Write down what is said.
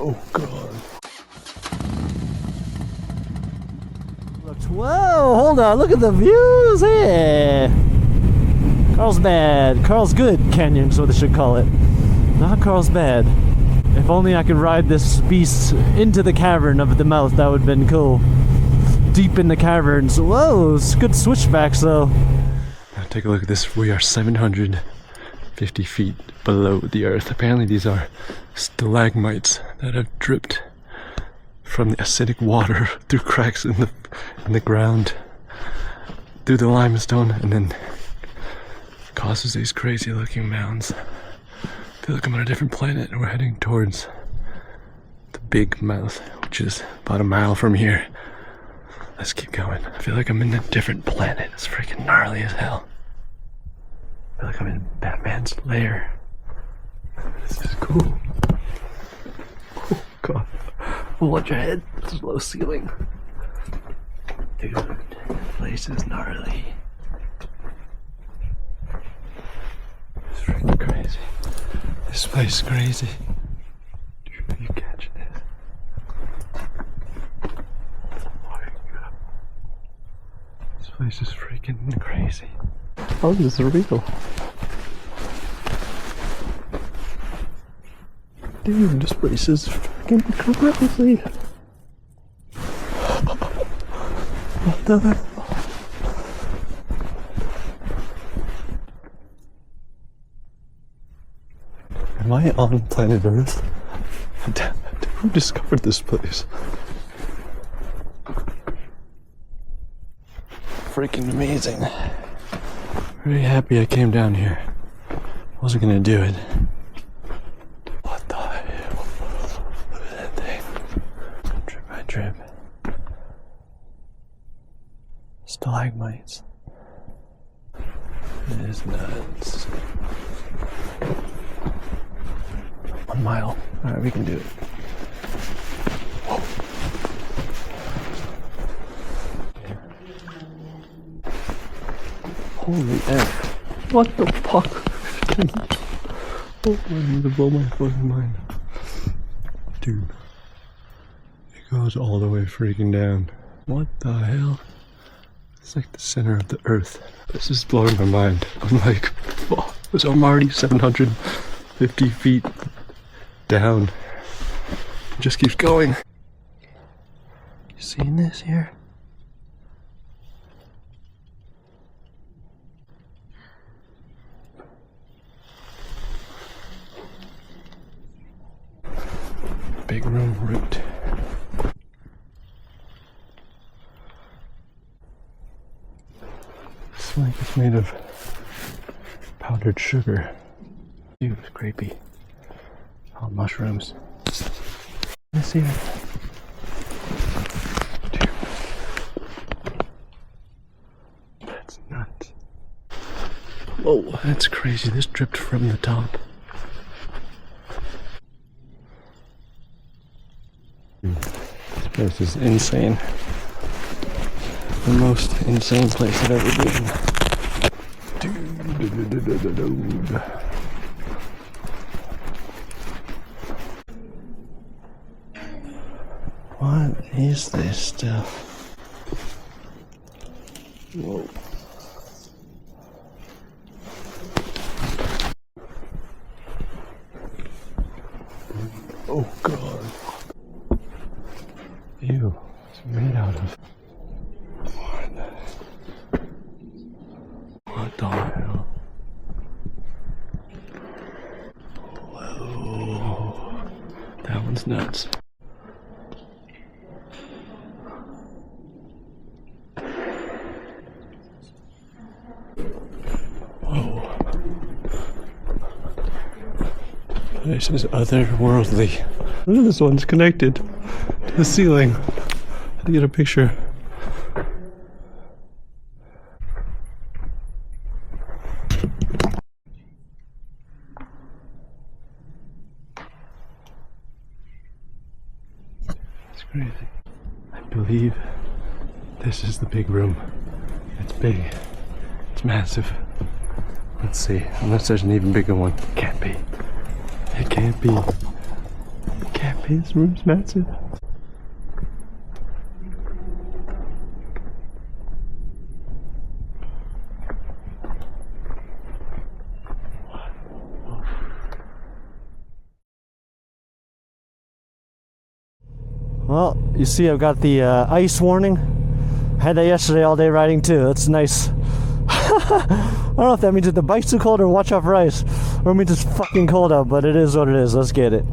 Oh god. Whoa, hold on, look at the views here. Carlsbad Canyon is what they should call it. Not Carlsbad. If only I could ride this beast into the cavern of the mouth, that would have been cool. Deep in the caverns. Whoa, it's good switchbacks though. Now take a look at this. We are 750 feet below the earth. Apparently these are stalagmites that have dripped from the acidic water through cracks in the ground, through the limestone, and then causes these crazy looking mounds. I feel like I'm on a different planet and we're heading towards the big mouth, which is about a mile from here. Let's keep going. I feel like I'm in a different planet. It's freaking gnarly as hell. I feel like I'm in Batman's lair. This is cool. Oh god. Watch your head. It's low ceiling. Dude, this place is gnarly. It's freaking crazy. This place is crazy. Dude, you catch this? Oh my god. This place is freaking crazy. Oh, this is real. Dude, this place is freaking crazy. What the hell? Am I on planet Earth? Who discovered this place? Freaking amazing. Very happy I came down here. Wasn't gonna do it. What the hell? Look at that thing. Trip by trip. Stalagmites. It is nuts. 1 mile. Alright, we can do it. Whoa. Holy F. What the fuck? Oh, I need to blow my fucking mind. Dude. It goes all the way freaking down. What the hell? It's like the center of the earth. This is blowing my mind. I'm like, oh, I'm already 750 feet down. It just keeps going. You seeing this here? Big room root. It's like it's made of powdered sugar. Ew, it's creepy. All mushrooms. Let's see it. Dude. That's nuts. Whoa, that's crazy. This dripped from the top. This place is insane. The most insane place I've ever been. Dude. What is this stuff? Whoa. Oh god. Ew, it's made out of. What the hell? Whoa. That one's nuts. Whoa. This is otherworldly. Look at this one's connected to the ceiling. I had to get a picture. It's crazy. I believe this is the big room. It's big. It's massive. Let's see. Unless there's an even bigger one. Can't be. It can't be. Camping's room's massive. Well, you see I've got the ice warning. Had that yesterday all day riding too. That's nice. I don't know if that means that the bike's too cold or watch out for ice, or it means it's fucking cold out, but it is what it is. Let's get it.